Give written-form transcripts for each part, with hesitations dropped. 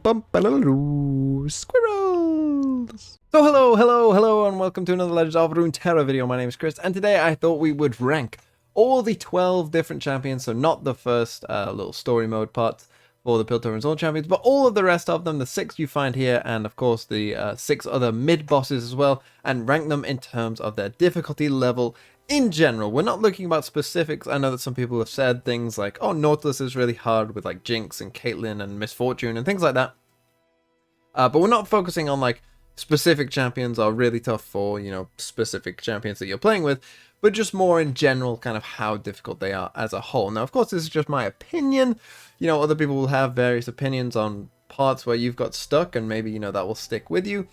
Squirrels! So hello, and welcome to another Legends of Runeterra video. My name is Chris, and today I thought we would rank all the 12 different champions, so not the first little story mode parts for the Piltover and Zone champions, but all of the rest of them, the 6 you find here, and of course the 6 other mid-bosses as well, and rank them in terms of their difficulty level in general. We're not looking about specifics. I know that some people have said things like, oh, Nautilus is really hard with like Jinx and Caitlyn and Misfortune and things like that. But we're not focusing on like specific champions are really tough for, you know, specific champions that you're playing with, but just more in general kind of how difficult they are as a whole. Now, of course, this is just my opinion. You know, other people will have various opinions on parts where you've got stuck, and maybe, you know, that will stick with you.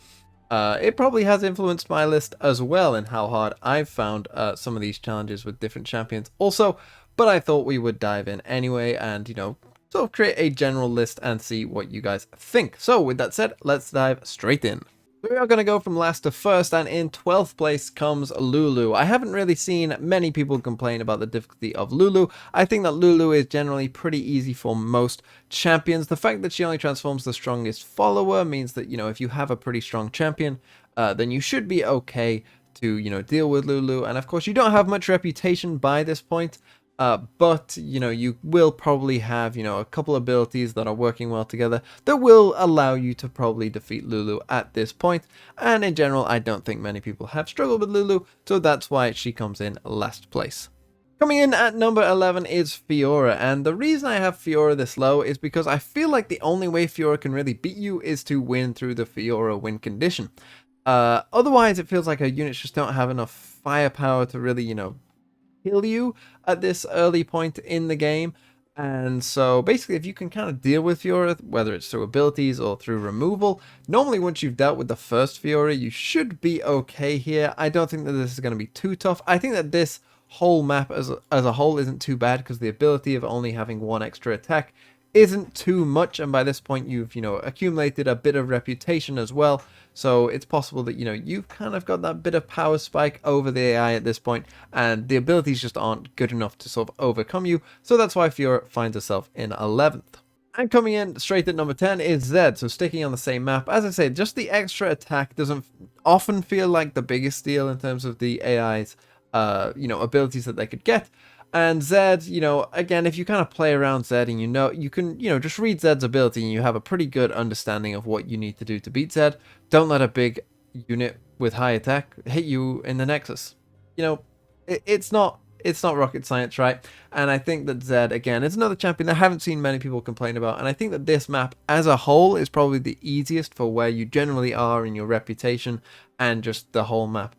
It probably has influenced my list as well in how hard I've found some of these challenges with different champions also, but I thought we would dive in anyway and, you know, sort of create a general list and see what you guys think. So with that said, let's dive straight in. We are going to go from last to first, and in 12th place comes Lulu. I haven't really seen many people complain about the difficulty of Lulu. I think that Lulu is generally pretty easy for most champions. The fact that she only transforms the strongest follower means that, you know, if you have a pretty strong champion, then you should be okay to, you know, deal with Lulu. And of course, you don't have much reputation by this point. But, you know, you will probably have, you know, a couple abilities that are working well together that will allow you to probably defeat Lulu at this point. And in general, I don't think many people have struggled with Lulu, so that's why she comes in last place. Coming in at number 11 is Fiora, and the reason I have Fiora this low is because I feel like the only way Fiora can really beat you is to win through the Fiora win condition. Otherwise, it feels like her units just don't have enough firepower to really, you know, kill you at this early point in the game. And so basically, if you can kind of deal with Fiora, whether it's through abilities or through removal, normally once you've dealt with the first Fiora, you should be okay here. I don't think that this is going to be too tough. I think that this whole map as a whole isn't too bad, because the ability of only having one extra attack isn't too much, and by this point you've, you know, accumulated a bit of reputation as well, so it's possible that, you know, you've kind of got that bit of power spike over the AI at this point, and the abilities just aren't good enough to sort of overcome you, so that's why Fiora finds herself in 11th. And coming in straight at number 10 is Zed, so sticking on the same map. As I say, just the extra attack doesn't often feel like the biggest deal in terms of the AI's you know, abilities that they could get. And Zed, you know, again, if you kind of play around Zed and you can, you know, just read Zed's ability and you have a pretty good understanding of what you need to do to beat Zed. Don't let a big unit with high attack hit you in the Nexus. You know, it's not rocket science, right? And I think that Zed, again, is another champion that I haven't seen many people complain about. And I think that this map as a whole is probably the easiest for where you generally are in your reputation and just the whole map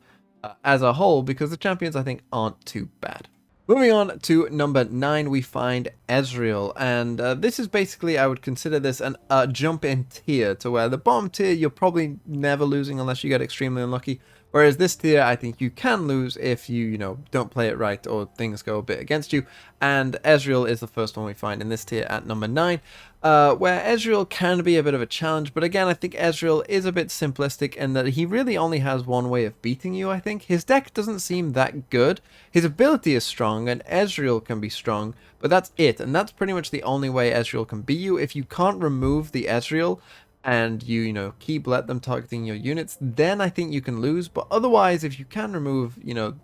as a whole, because the champions, I think, aren't too bad. Moving on to number 9, we find Ezreal, and this is basically, I would consider this a jump in tier, to where the bottom tier you're probably never losing unless you get extremely unlucky, whereas this tier I think you can lose if you know, don't play it right or things go a bit against you, and Ezreal is the first one we find in this tier at number 9, where Ezreal can be a bit of a challenge, but again, I think Ezreal is a bit simplistic in that he really only has one way of beating you, I think. His deck doesn't seem that good. His ability is strong, and Ezreal can be strong, but that's it, and that's pretty much the only way Ezreal can beat you. If you can't remove the Ezreal, and you know, keep let them targeting your units, then I think you can lose, but otherwise, if you can remove, you know,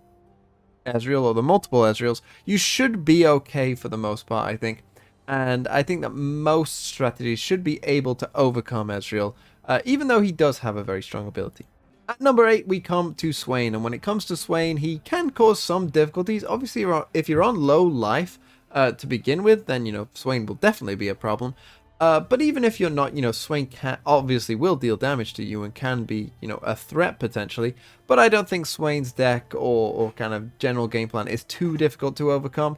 Ezreal or the multiple Ezreals, you should be okay for the most part, I think. And I think that most strategies should be able to overcome Ezreal, even though he does have a very strong ability. At number 8, we come to Swain, and when it comes to Swain, he can cause some difficulties. Obviously, if you're on low life to begin with, then, you know, Swain will definitely be a problem. But even if you're not, you know, Swain obviously will deal damage to you and can be, you know, a threat potentially. But I don't think Swain's deck or kind of general game plan is too difficult to overcome.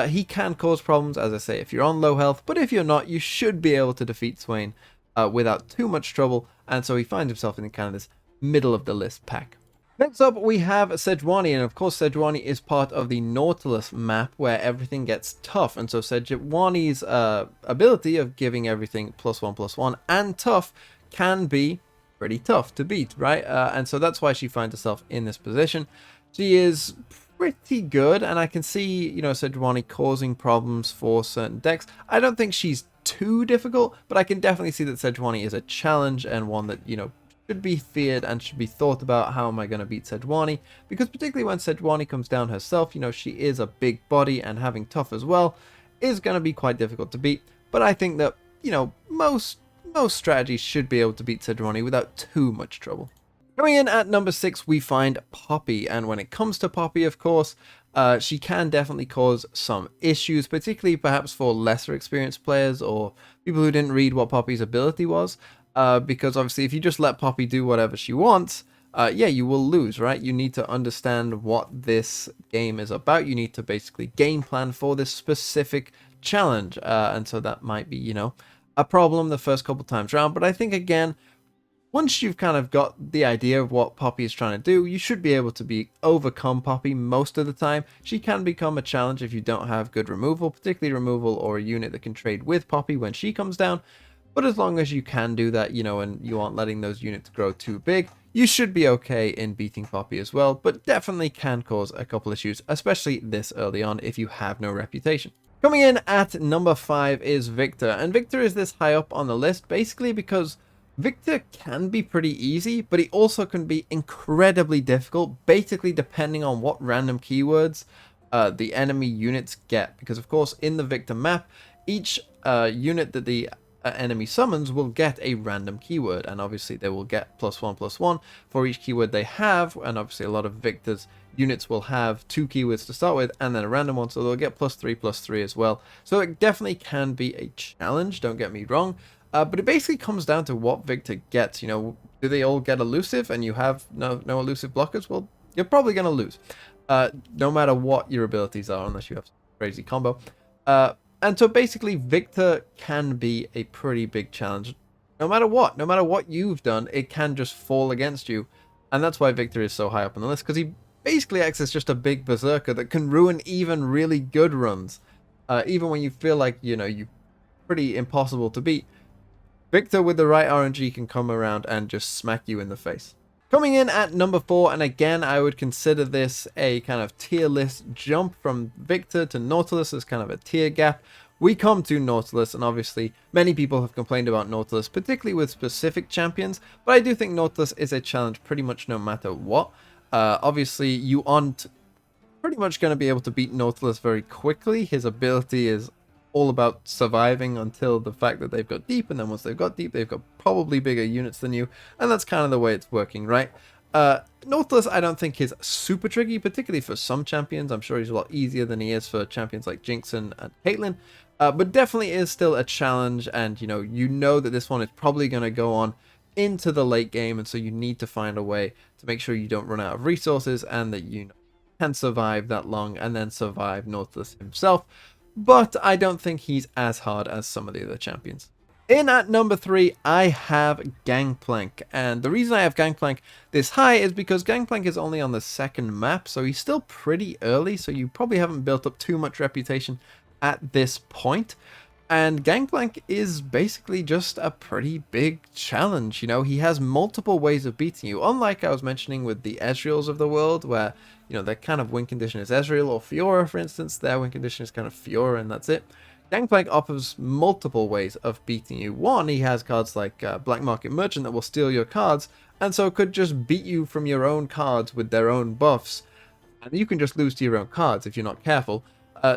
He can cause problems, as I say, if you're on low health, but if you're not, you should be able to defeat Swain without too much trouble, and so he finds himself in kind of this middle of the list pack. Next up, we have Sejuani, and of course Sejuani is part of the Nautilus map where everything gets tough, and so Sejuani's ability of giving everything +1/+1 and tough can be pretty tough to beat, right? And so that's why she finds herself in this position. She is pretty good, and I can see, you know, Sejuani causing problems for certain decks. I don't think she's too difficult, but I can definitely see that Sejuani is a challenge and one that, you know, should be feared and should be thought about. How am I going to beat Sejuani? Because particularly when Sejuani comes down herself, you know, she is a big body, and having tough as well is going to be quite difficult to beat. But I think that, you know, most strategies should be able to beat Sejuani without too much trouble. Coming in at number 6, we find Poppy, and when it comes to Poppy, of course, she can definitely cause some issues, particularly perhaps for lesser experienced players or people who didn't read what Poppy's ability was, because obviously if you just let Poppy do whatever she wants, yeah, you will lose, right? You need to understand what this game is about. You need to basically game plan for this specific challenge, and so that might be, you know, a problem the first couple times around. But I think, again, once you've kind of got the idea of what Poppy is trying to do, you should be able to overcome Poppy most of the time. She can become a challenge if you don't have good removal, particularly removal or a unit that can trade with Poppy when she comes down. But as long as you can do that, you know, and you aren't letting those units grow too big, you should be okay in beating Poppy as well, but definitely can cause a couple issues, especially this early on if you have no reputation. Coming in at number 5 is Victor, and Victor is this high up on the list basically because Victor can be pretty easy, but he also can be incredibly difficult, basically depending on what random keywords the enemy units get. Because of course, in the Victor map, each unit that the enemy summons will get a random keyword, and obviously they will get +1/+1 for each keyword they have, and obviously a lot of Victor's units will have 2 keywords to start with and then a random one, so they'll get +3/+3 as well. So it definitely can be a challenge, don't get me wrong. But it basically comes down to what Victor gets. You know, do they all get elusive and you have no elusive blockers? Well, you're probably going to lose, no matter what your abilities are, unless you have some crazy combo. And so basically, Victor can be a pretty big challenge. No matter what you've done, it can just fall against you. And that's why Victor is so high up on the list, because he basically acts as just a big berserker that can ruin even really good runs. Even when you feel like, you know, you're pretty impossible to beat, Victor with the right RNG can come around and just smack you in the face. Coming in at number 4, and again, I would consider this a kind of tier list jump from Victor to Nautilus as kind of a tier gap. We come to Nautilus, and obviously many people have complained about Nautilus, particularly with specific champions, but I do think Nautilus is a challenge pretty much no matter what. Obviously, you aren't pretty much going to be able to beat Nautilus very quickly. His ability is all about surviving until the fact that they've got deep, and then once they've got deep, they've got probably bigger units than you, and that's kind of the way it's working, right? Nautilus, I don't think is super tricky, particularly for some champions. I'm sure he's a lot easier than he is for champions like Jinx and Caitlyn, but definitely is still a challenge, and you know that this one is probably going to go on into the late game, and so you need to find a way to make sure you don't run out of resources and that you can survive that long and then survive Nautilus himself. But I don't think he's as hard as some of the other champions. In at number 3, I have Gangplank, and the reason I have Gangplank this high is because Gangplank is only on the 2nd map, so he's still pretty early, so you probably haven't built up too much reputation at this point. And Gangplank is basically just a pretty big challenge. He has multiple ways of beating you. Unlike I was mentioning with the Ezreals of the world, where, their kind of win condition is Ezreal or Fiora, for instance. Their win condition is kind of Fiora, and that's it. Gangplank offers multiple ways of beating you. One, he has cards like Black Market Merchant that will steal your cards, and so could just beat you from your own cards with their own buffs. And you can just lose to your own cards if you're not careful.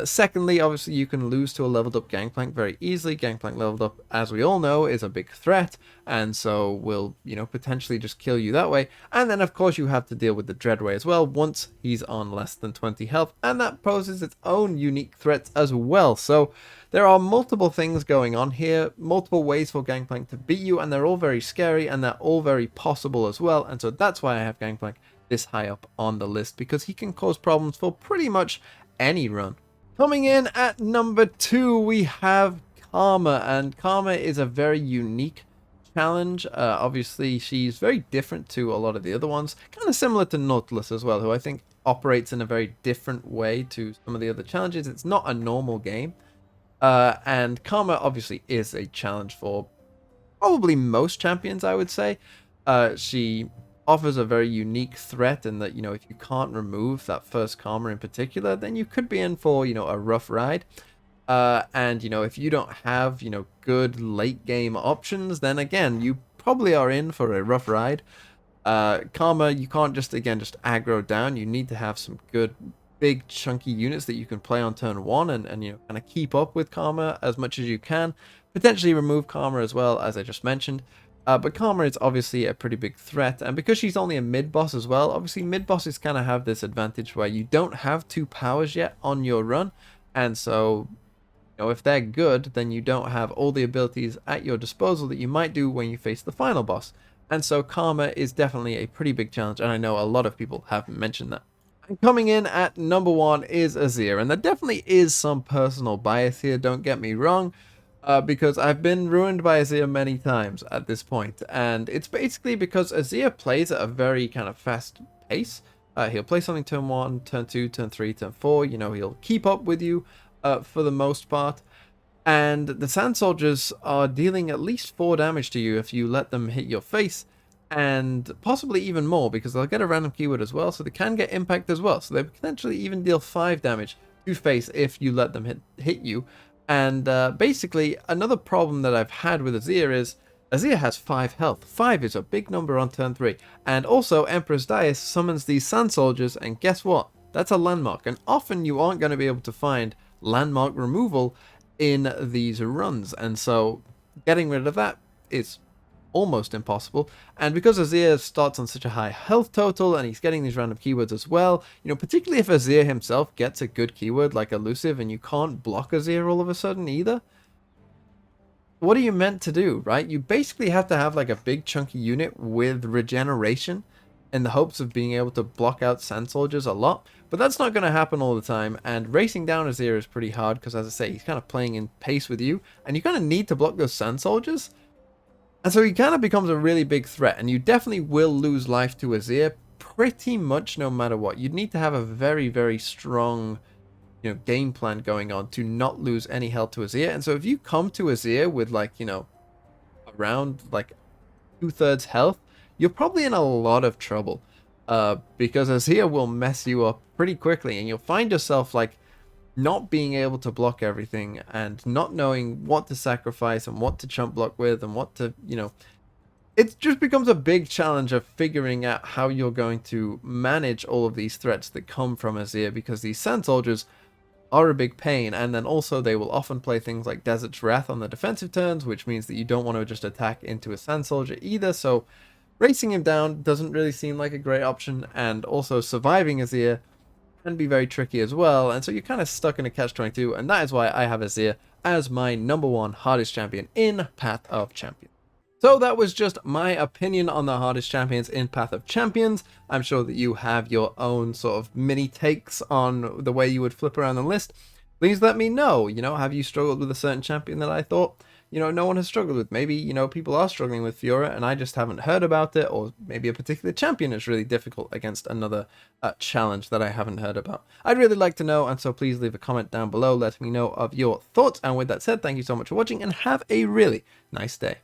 Secondly, obviously, you can lose to a leveled up Gangplank very easily. Gangplank leveled up, as we all know, is a big threat, and so will, potentially just kill you that way. And then, of course, you have to deal with the Dreadway as well once he's on less than 20 health, and that poses its own unique threats as well. So there are multiple things going on here, multiple ways for Gangplank to beat you, and they're all very scary, and they're all very possible as well. And so that's why I have Gangplank this high up on the list, because he can cause problems for pretty much any run. Coming in at number 2, we have Karma, and Karma is a very unique challenge. Obviously, she's very different to a lot of the other ones, kind of similar to Nautilus as well, who I think operates in a very different way to some of the other challenges. It's not a normal game, and Karma obviously is a challenge for probably most champions, I would say. She offers a very unique threat in that, if you can't remove that first Karma in particular, then you could be in for, a rough ride. And, you know, if you don't have, you know, good late game options, then again, you probably are in for a rough ride. Karma, you can't just, again, just aggro down. You need to have some good, big, chunky units that you can play on turn one and you know, kind of keep up with Karma as much as you can. Potentially remove Karma as well, as I just mentioned. But Karma is obviously a pretty big threat, and because she's only a mid-boss as well, obviously mid-bosses kind of have this advantage where you don't have 2 powers yet on your run, and so, you know, if they're good, then you don't have all the abilities at your disposal that you might do when you face the final boss. And so Karma is definitely a pretty big challenge, and I know a lot of people have mentioned that. And coming in at number 1 is Azir, and there definitely is some personal bias here, don't get me wrong, because I've been ruined by Azir many times at this point, and it's basically because Azir plays at a very kind of fast pace. He'll play something turn 1, turn 2, turn 3, turn 4, you know, he'll keep up with you for the most part, and the Sand Soldiers are dealing at least 4 damage to you if you let them hit your face, and possibly even more because they'll get a random keyword as well, so they can get impact as well, so they potentially even deal 5 damage to face if you let them hit you. And basically, another problem that I've had with Azir is Azir has 5 health. 5 is a big number on turn 3. And also, Empress Dais summons these Sand Soldiers, and guess what? That's a landmark. And often you aren't going to be able to find landmark removal in these runs. And so, getting rid of that is almost impossible. And because Azir starts on such a high health total and he's getting these random keywords as well, you know, particularly if Azir himself gets a good keyword like elusive and you can't block Azir all of a sudden either, what are you meant to do, right? You basically have to have like a big chunky unit with regeneration in the hopes of being able to block out Sand Soldiers a lot, but that's not going to happen all the time, and racing down Azir is pretty hard because, as I say, he's kind of playing in pace with you, and you kind of need to block those Sand Soldiers. And so he kind of becomes a really big threat, and you definitely will lose life to Azir pretty much no matter what. You'd need to have a very, very strong, you know, game plan going on to not lose any health to Azir. And so if you come to Azir with, like, you know, around like 2/3 health, you're probably in a lot of trouble, because Azir will mess you up pretty quickly, and you'll find yourself like not being able to block everything and not knowing what to sacrifice and what to chump block with and what to, you know, it just becomes a big challenge of figuring out how you're going to manage all of these threats that come from Azir, because these Sand Soldiers are a big pain, and then also they will often play things like Desert's Wrath on the defensive turns, which means that you don't want to just attack into a Sand Soldier either, so racing him down doesn't really seem like a great option, and also surviving Azir can be very tricky as well, and so you're kind of stuck in a catch-22, and that is why I have Azir as my number 1 hardest champion in Path of Champions. So that was just my opinion on the hardest champions in Path of Champions. I'm sure that you have your own sort of mini takes on the way you would flip around the list. Please let me know, you know, have you struggled with a certain champion that I thought, you know, no one has struggled with? Maybe, you know, people are struggling with Fiora and I just haven't heard about it, or maybe a particular champion is really difficult against another challenge that I haven't heard about. I'd really like to know, and so please leave a comment down below letting me know of your thoughts. And with that said, thank you so much for watching and have a really nice day.